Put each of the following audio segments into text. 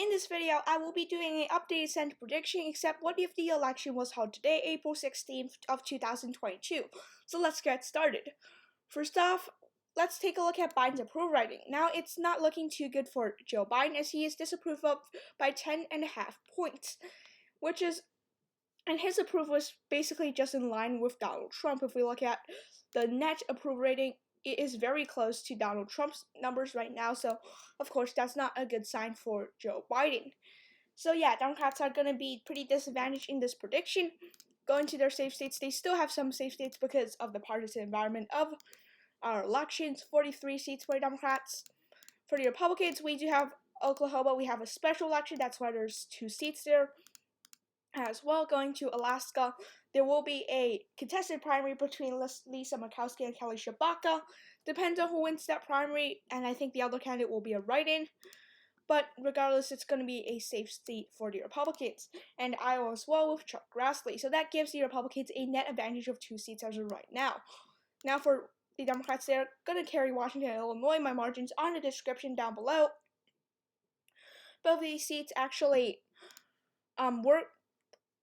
In this video, I will be doing an updated Senate prediction, except what if the election was held today, April 16th of 2022. So let's get started. First off, let's take a look at Biden's approval rating. Now, it's not looking too good for Joe Biden, as he is disapproved of by 10.5 points, and his approval is basically just in line with Donald Trump. If we look at the net approval rating, it is very close to Donald Trump's numbers right now, so of course that's not a good sign for Joe Biden. So yeah, Democrats are going to be pretty disadvantaged in this prediction. Going to their safe states, they still have some safe states because of the partisan environment of our elections. 43 seats for Democrats. For the Republicans, we do have Oklahoma. We have a special election, that's why there's 2 seats there. As well, going to Alaska, there will be a contested primary between Lisa Murkowski and Kelly Tshibaka. Depends on who wins that primary, and I think the other candidate will be a write-in. But regardless, it's going to be a safe seat for the Republicans. And Iowa as well with Chuck Grassley. So that gives the Republicans a net advantage of 2 seats as of right now. Now for the Democrats, they're going to carry Washington and Illinois. My margins on the description down below. Both of these seats actually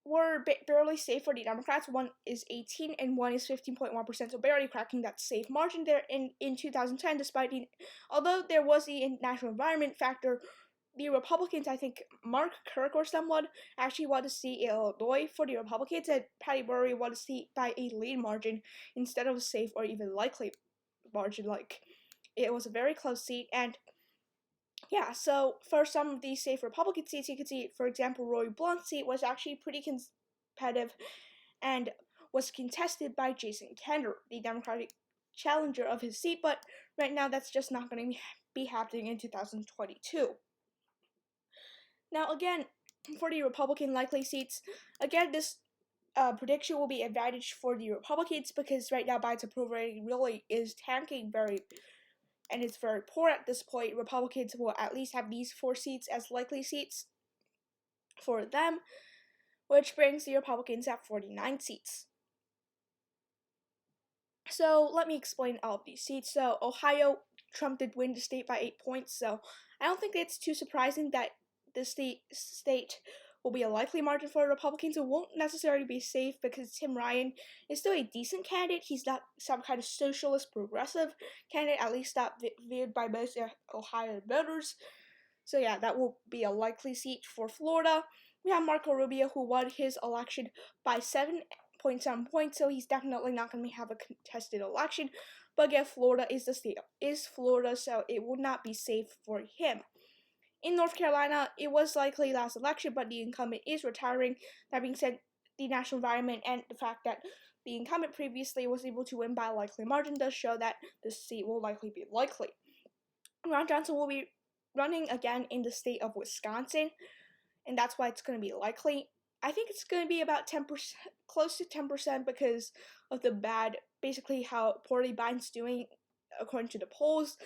were barely safe for the Democrats. One is 18 and one is 15.1%, so barely cracking that safe margin there in 2010, although there was the national environment factor. The Republicans, I think Mark Kirk or someone, actually wanted to see Illinois for the Republicans, and Patty Murray wanted to see by a lead margin instead of a safe or even likely margin. Like, it was a very close seat, and yeah, so for some of these safe Republican seats, you can see, for example, Roy Blunt's seat was actually pretty competitive and was contested by Jason Kennedy, the Democratic challenger of his seat, but right now that's just not going to be happening in 2022. Now, again, for the Republican likely seats, again, this prediction will be advantage for the Republicans because right now Biden's approval rating really is tanking and it's very poor at this point. Republicans will at least have these 4 seats as likely seats for them, which brings the Republicans at 49 seats. So let me explain all of these seats. So Ohio, Trump did win the state by 8 points, so I don't think it's too surprising that this state will be a likely margin for Republicans. It won't necessarily be safe because Tim Ryan is still a decent candidate. He's not some kind of socialist progressive candidate, at least not viewed by most Ohio voters. So yeah, that will be a likely seat for Florida. We have Marco Rubio, who won his election by 7.7 points, so he's definitely not going to have a contested election. But again, Florida is Florida, so it will not be safe for him. In North Carolina, it was likely last election, but the incumbent is retiring. That being said, the national environment and the fact that the incumbent previously was able to win by a likely margin does show that this seat will likely be likely. Ron Johnson will be running again in the state of Wisconsin, and that's why it's going to be likely. I think it's going to be about 10%, close to 10%, because of basically how poorly Biden's doing according to the polls.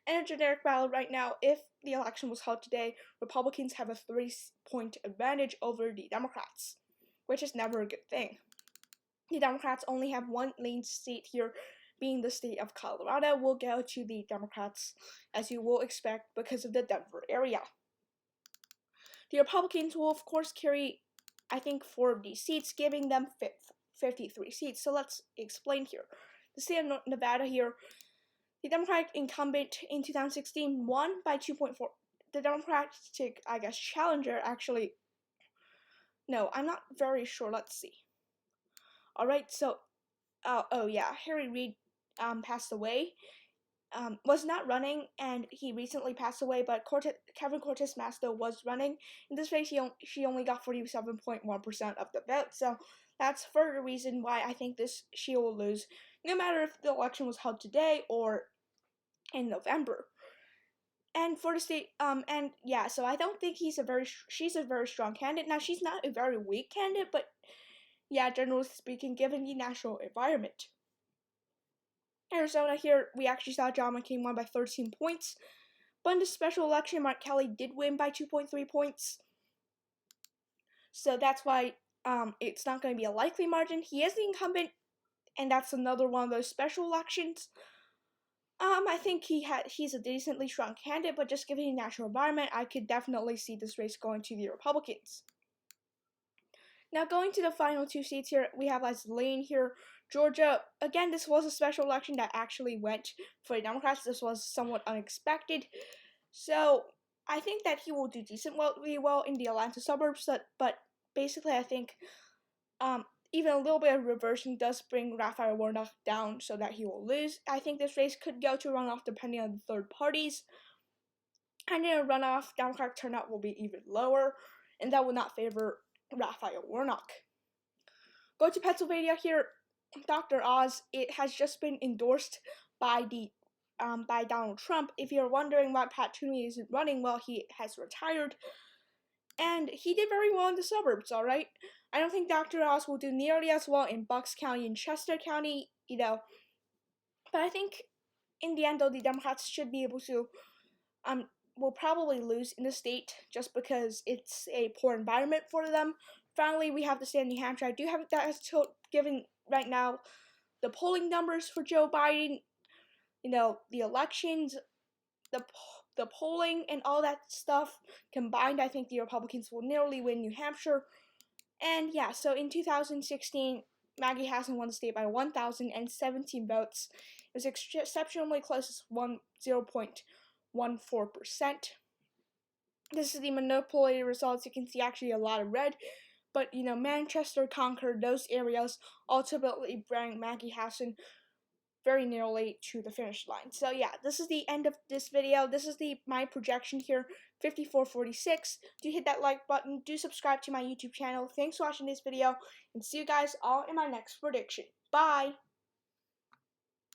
In a generic ballot right now, if the election was held today, Republicans have a 3-point advantage over the Democrats, which is never a good thing. The Democrats only have 1 lean seat here, being the state of Colorado. Will go to the Democrats, as you will expect, because of the Denver area. The Republicans will, of course, carry, I think, 4 of these seats, giving them 53 seats. So let's explain here. The state of Nevada here, the Democratic incumbent in 2016 won by 2.4. The Democratic, challenger actually. No, I'm not very sure. Let's see. Alright, so. Harry Reid passed away. Was not running, and he recently passed away, but Kevin Cortez Masto was running. In this race, she only got 47.1% of the vote, so that's further reason why I think she will lose, no matter if the election was held today or in November. And for the state, so I don't think she's a very strong candidate. Now, she's not a very weak candidate, but yeah, generally speaking, given the national environment. Arizona here, we actually saw John McCain won by 13 points. But in the special election, Mark Kelly did win by 2.3 points. So that's why it's not going to be a likely margin. He is the incumbent, and that's another one of those special elections. I think he's a decently strong candidate, but just given the national environment, I could definitely see this race going to the Republicans. Now going to the final two seats here, we have as lane here, Georgia. Again, this was a special election that actually went for the Democrats. This was somewhat unexpected. So I think that he will do decently well in the Atlanta suburbs, but basically I think even a little bit of reversion does bring Raphael Warnock down so that he will lose. I think this race could go to runoff depending on the third parties. And in a runoff, Democratic turnout will be even lower, and that will not favor Raphael Warnock. Go to Pennsylvania here, Dr. Oz. It has just been endorsed by by Donald Trump. If you're wondering why Pat Toomey isn't running, well, he has retired, and he did very well in the suburbs. All right, I don't think Dr. Oz will do nearly as well in Bucks County and Chester County, but I think in the end, though, the Democrats should be able to will probably lose in the state just because it's a poor environment for them. Finally, we have the state of New Hampshire. I do have that as given right now the polling numbers for Joe Biden, the elections, the polling, and all that stuff combined. I think the Republicans will nearly win New Hampshire. And yeah, so in 2016, Maggie Hassan won the state by 1,017 votes. It was exceptionally close as 0.14%. This is the manipulated results. You can see actually a lot of red, but Manchester, Concord, those areas ultimately bring Maggie Hassan very nearly to the finish line. So yeah, this is the end of this video. This is my projection here, 54-46. Do hit that like button. Do subscribe to my YouTube channel. Thanks for watching this video, and see you guys all in my next prediction. Bye!